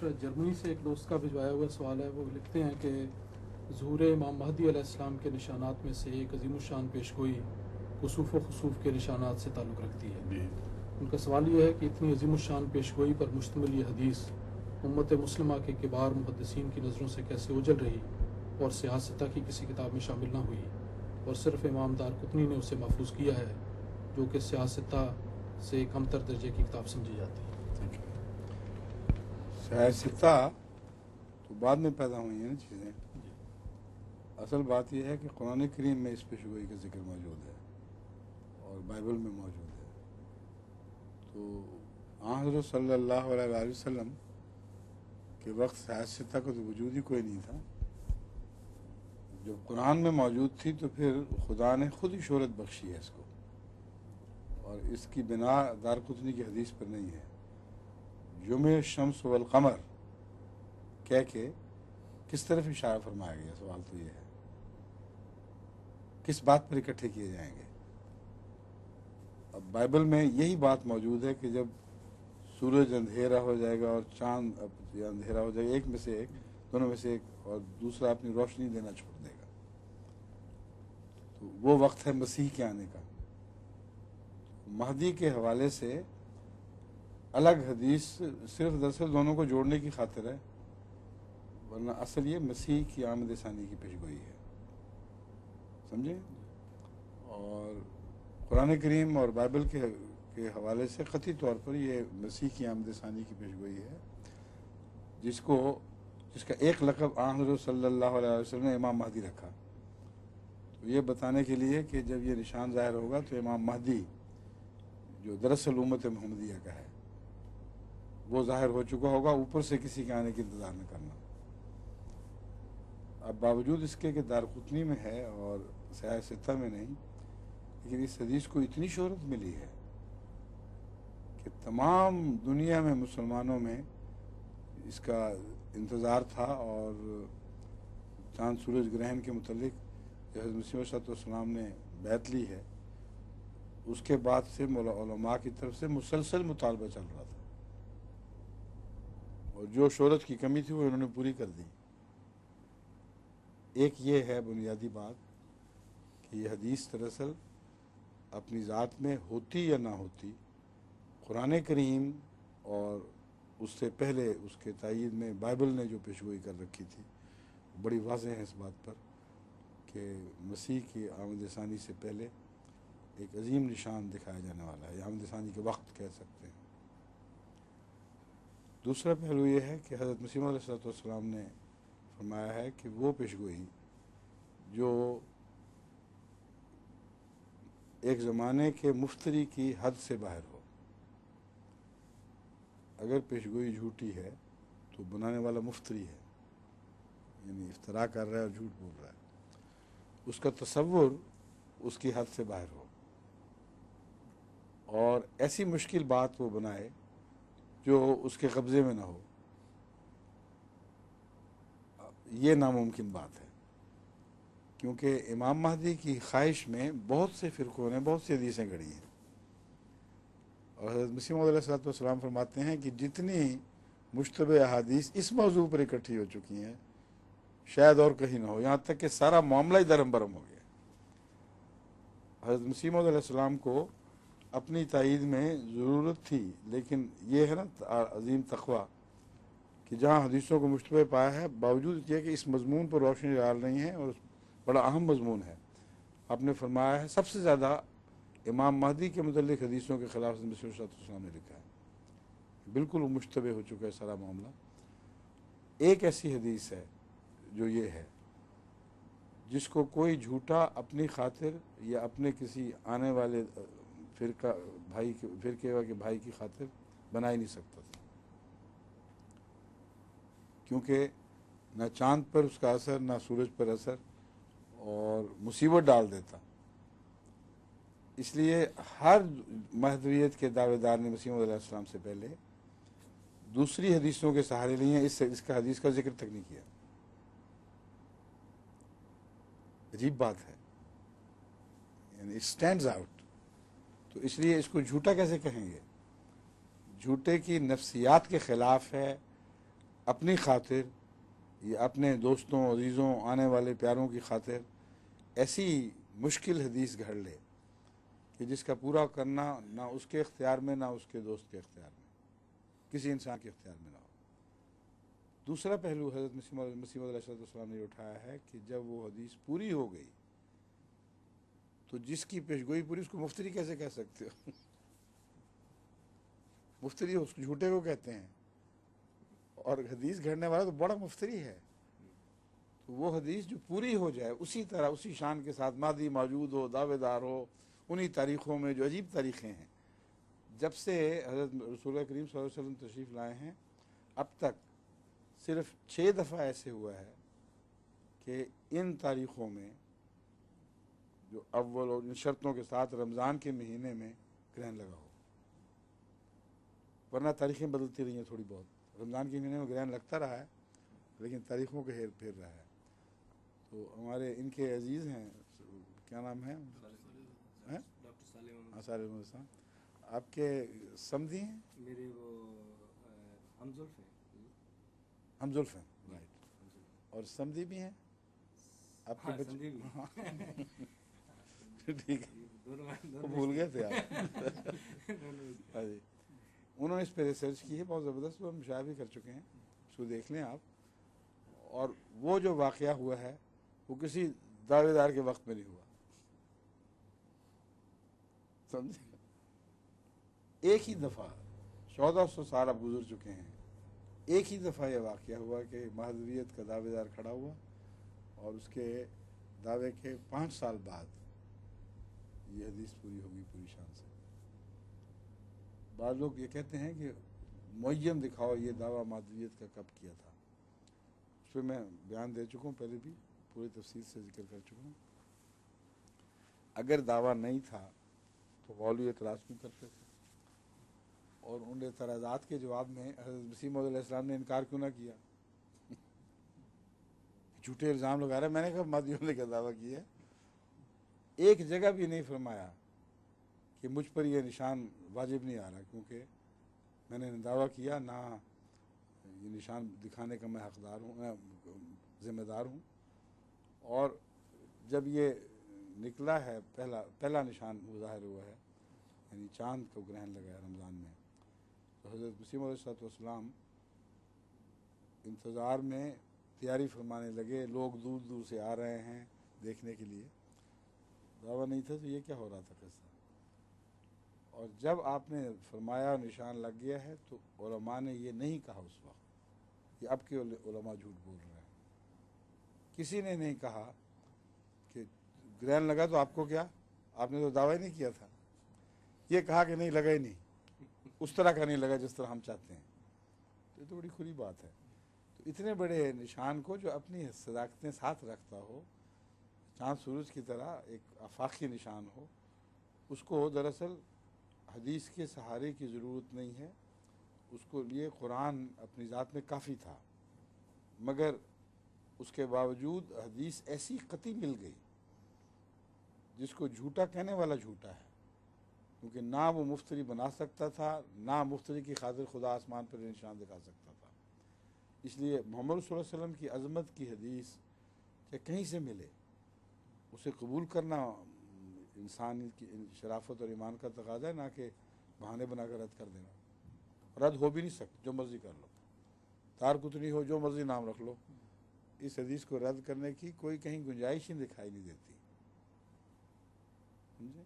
دوسرا جرمنی سے ایک دوست کا بھجوایا ہوا سوال ہے. وہ لکھتے ہیں کہ ظہور امام مہدی علیہ السلام کے نشانات میں سے ایک عظیم الشان پیشگوئی کسوف و خسوف کے نشانات سے تعلق رکھتی ہے. ان کا سوال یہ ہے کہ اتنی عظیم الشان پیشگوئی پر مشتمل یہ حدیث امت مسلمہ کے کبار محدثین کی نظروں سے کیسے اوجھل رہی اور سیاستہ کی کسی کتاب میں شامل نہ ہوئی اور صرف امام دارقطنی نے اسے محفوظ کیا ہے جو کہ سیاستہ سے کم تر درجے کی کتاب سمجھی جاتی ہے. سیاستہ تو بعد میں پیدا ہوئی ہیں نا چیزیں. اصل بات یہ ہے کہ قرآن کریم میں اس پیشگوئی کا ذکر موجود ہے اور بائبل میں موجود ہے. تو حضرت صلی اللہ علیہ وآلہ وسلم کے وقت سیاستہ کا تو وجود ہی کوئی نہیں تھا. جب قرآن میں موجود تھی تو پھر خدا نے خود ہی شہرت بخشی ہے اس کو, اور اس کی بنا دارقطنی کی حدیث پر نہیں ہے. جمع الشمس والقمر کہہ کے کس طرف اشارہ فرمایا گیا؟ سوال تو یہ ہے کس بات پر اکٹھے کیے جائیں گے؟ اب بائبل میں یہی بات موجود ہے کہ جب سورج اندھیرا ہو جائے گا اور چاند اندھیرا ہو جائے گا, ایک میں سے ایک, دونوں میں سے ایک, اور دوسرا اپنی روشنی دینا چھوڑ دے گا, تو وہ وقت ہے مسیح کے آنے کا. مہدی کے حوالے سے الگ حدیث صرف دراصل دونوں کو جوڑنے کی خاطر ہے, ورنہ اصل یہ مسیح کی آمد ثانی کی پیشگوئی ہے. سمجھے؟ اور قرآن کریم اور بائبل کے حوالے سے قطعی طور پر یہ مسیح کی آمد ثانی کی پیشگوئی ہے, جس کا ایک لقب حضرت صلی اللہ علیہ وسلم نے امام مہدی رکھا. تو یہ بتانے کے لیے کہ جب یہ نشان ظاہر ہوگا تو امام مہدی جو دراصل امت محمدیہ کا ہے وہ ظاہر ہو چکا ہوگا, اوپر سے کسی کے آنے کی انتظار نہ کرنا. اب باوجود اس کے کہ دارقطنی میں ہے اور سیاہ ستہ میں نہیں, لیکن اس حدیث کو اتنی شہرت ملی ہے کہ تمام دنیا میں مسلمانوں میں اس کا انتظار تھا. اور چاند سورج گرہن کے متعلق جو حضرت مسیح علیہ السلام نے بیعت لی ہے, اس کے بعد سے علماء کی طرف سے مسلسل مطالبہ چل رہا تھا, اور جو شہرت کی کمی تھی وہ انہوں نے پوری کر دی. ایک یہ ہے بنیادی بات کہ یہ حدیث دراصل اپنی ذات میں ہوتی یا نہ ہوتی, قرآن کریم اور اس سے پہلے اس کے تائید میں بائبل نے جو پیشگوئی کر رکھی تھی بڑی واضح ہے اس بات پر کہ مسیح کی آمد ثانی سے پہلے ایک عظیم نشان دکھایا جانے والا ہے, آمد ثانی کے وقت کہہ سکتے ہیں. دوسرا پہلو یہ ہے کہ حضرت مسیح علیہ السلام نے فرمایا ہے کہ وہ پیشگوئی جو ایک زمانے کے مفتری کی حد سے باہر ہو, اگر پیشگوئی جھوٹی ہے تو بنانے والا مفتری ہے, یعنی افتراء کر رہا ہے اور جھوٹ بول رہا ہے, اس کا تصور اس کی حد سے باہر ہو, اور ایسی مشکل بات وہ بنائے جو اس کے قبضے میں نہ ہو, یہ ناممکن بات ہے. کیونکہ امام مہدی کی خواہش میں بہت سے فرقوں نے بہت سی حدیثیں گھڑی ہیں, اور حضرت مسیح موعود علیہ السلام فرماتے ہیں کہ جتنی مشتبہ احادیث اس موضوع پر اکٹھی ہو چکی ہیں شاید اور کہیں نہ ہو, یہاں تک کہ سارا معاملہ ہی درم برم ہو گیا. حضرت مسیح موعود علیہ السلام کو اپنی تائید میں ضرورت تھی, لیکن یہ ہے نا عظیم تقویٰ کہ جہاں حدیثوں کو مشتبہ پایا ہے, باوجود یہ کہ اس مضمون پر روشنی ڈال رہی ہیں اور بڑا اہم مضمون ہے, آپ نے فرمایا ہے سب سے زیادہ امام مہدی کے متعلق حدیثوں کے خلاف مسیح علیہ السلام نے لکھا ہے. بالکل وہ مشتبہ ہو چکا ہے سارا معاملہ. ایک ایسی حدیث ہے جو یہ ہے جس کو کوئی جھوٹا اپنی خاطر یا اپنے کسی آنے والے فرقے کے بھائی کی خاطر بنا ہی نہیں سکتا تھا, کیونکہ نہ چاند پر اس کا اثر, نہ سورج پر اثر, اور مصیبت ڈال دیتا. اس لیے ہر مہدویت کے دعوے دار نے مسیح علیہ السلام سے پہلے دوسری حدیثوں کے سہارے لیے ہیں, اس کا حدیث کا ذکر تک نہیں کیا. عجیب بات ہے, یعنی اسٹینڈز آؤٹ. تو اس لیے اس کو جھوٹا کیسے کہیں گے؟ جھوٹے کی نفسیات کے خلاف ہے, اپنی خاطر یا اپنے دوستوں عزیزوں آنے والے پیاروں کی خاطر ایسی مشکل حدیث گھڑ لے کہ جس کا پورا کرنا نہ اس کے اختیار میں نہ اس کے دوست کے اختیار میں، کسی انسان کے اختیار میں نہ ہو۔ دوسرا پہلو حضرت مسیح موعود علیہ السلام نے اٹھایا ہے کہ جب وہ حدیث پوری ہو گئی تو جس کی پیشگوئی پوری اس کو مفتری کیسے کہہ سکتے ہو؟ مفتری اس کو جھوٹے کو کہتے ہیں، اور حدیث گھڑنے والا تو بڑا مفتری ہے۔ تو وہ حدیث جو پوری ہو جائے اسی طرح اسی شان کے ساتھ مادی موجود ہو، دعوے دار ہو، انہی تاریخوں میں جو عجیب تاریخیں ہیں، جب سے حضرت رسول کریم صلی اللہ علیہ وسلم تشریف لائے ہیں اب تک صرف 6 دفعہ ایسے ہوا ہے کہ ان تاریخوں میں جو اول اور ان شرطوں کے ساتھ رمضان کے مہینے میں گرہن لگا ہو، ورنہ تاریخیں بدلتی رہی ہیں تھوڑی بہت۔ رمضان کے مہینے میں گرہن لگتا رہا ہے لیکن تاریخوں کے ہیر پھیر رہا ہے۔ تو ہمارے ان کے عزیز ہیں، کیا نام ہے؟ صالح محمد صاحب، آپ کے سمدھی ہیں؟ میرے وہ ہمزلف ہیں۔ ہمزلف ہیں، رائٹ۔ اور سمدھی بھی ہیں آپ کے بچے؟ سمدھی بھی۔ ٹھیک ہے، بھول گئے تھے آپ۔ ہاں جی، انہوں نے اس پہ ریسرچ کی ہے بہت زبردست، وہ ہم شائع بھی کر چکے ہیں، اس کو دیکھ لیں آپ۔ اور وہ جو واقعہ ہوا ہے وہ کسی دعوے دار کے وقت میں نہیں ہوا، سمجھے؟ ایک ہی دفعہ 1400 سال اب گزر چکے ہیں، ایک ہی دفعہ یہ واقعہ ہوا کہ مہدویت کا دعوے دار کھڑا ہوا اور اس کے دعوے کے 5 سال بعد یہ حدیث پوری ہوگی پوری شان سے۔ بعض لوگ یہ کہتے ہیں کہ معین دکھاؤ یہ دعویٰ مہدویت کا کب کیا تھا، اس پہ میں بیان دے چکا ہوں، پہلے بھی پوری تفصیل سے ذکر کر چکا ہوں۔ اگر دعویٰ نہیں تھا تو مولوی اعتراض کیوں کرتے تھے، اور ان اعتراضات کے جواب میں حضرت مسیح موعود علیہ السلام نے انکار کیوں نہ کیا؟ جھوٹے الزام لگا رہے ہیں، میں نے کہا مہدیوں نے کیا دعویٰ کیا ہے؟ ایک جگہ بھی نہیں فرمایا کہ مجھ پر یہ نشان واجب نہیں آ رہا کیونکہ میں نے دعویٰ کیا، نہ یہ نشان دکھانے کا میں حقدار ہوں، میں ذمہ دار ہوں۔ اور جب یہ نکلا ہے پہلا نشان وہ ظاہر ہوا ہے، یعنی چاند کو گرہن لگا ہے رمضان میں، تو حضرت مسیح موعود علیہ السلام انتظار میں تیاری فرمانے لگے، لوگ دور دور سے آ رہے ہیں دیکھنے کے لیے، دعویٰ نہیں تھا تو یہ کیا ہو رہا تھا قصہ؟ اور جب آپ نے فرمایا نشان لگ گیا ہے تو علماء نے یہ نہیں کہا اس وقت، یہ اب کے علماء جھوٹ بول رہے ہیں، کسی نے نہیں کہا کہ گرہن لگا تو آپ کو کیا، آپ نے تو دعویٰ نہیں کیا تھا، یہ کہا کہ نہیں لگا ہی نہیں، اس طرح کا نہیں لگا جس طرح ہم چاہتے ہیں۔ تو یہ تو بڑی کھلی بات ہے۔ تو اتنے بڑے نشان کو جو اپنی صداقتیں ساتھ رکھتا ہو، چاند سورج کی طرح ایک آفاقی نشان ہو، اس کو دراصل حدیث کے سہارے کی ضرورت نہیں ہے، اس کو لیے قرآن اپنی ذات میں کافی تھا، مگر اس کے باوجود حدیث ایسی قطعی مل گئی جس کو جھوٹا کہنے والا جھوٹا ہے، کیونکہ نہ وہ مفتری بنا سکتا تھا، نہ مفتری کی خاطر خدا آسمان پر نشان دکھا سکتا تھا۔ اس لیے محمد صلی اللہ علیہ وسلم کی عظمت کی حدیث کہ کہیں سے ملے اسے قبول کرنا انسان کی شرافت اور ایمان کا تقاضا ہے، نہ کہ بہانے بنا کر رد کر دینا۔ رد ہو بھی نہیں سکتا، جو مرضی کر لو، تار کتنی ہو، جو مرضی نام رکھ لو، اس حدیث کو رد کرنے کی کوئی کہیں گنجائش ہی دکھائی نہیں دیتی، سمجھے؟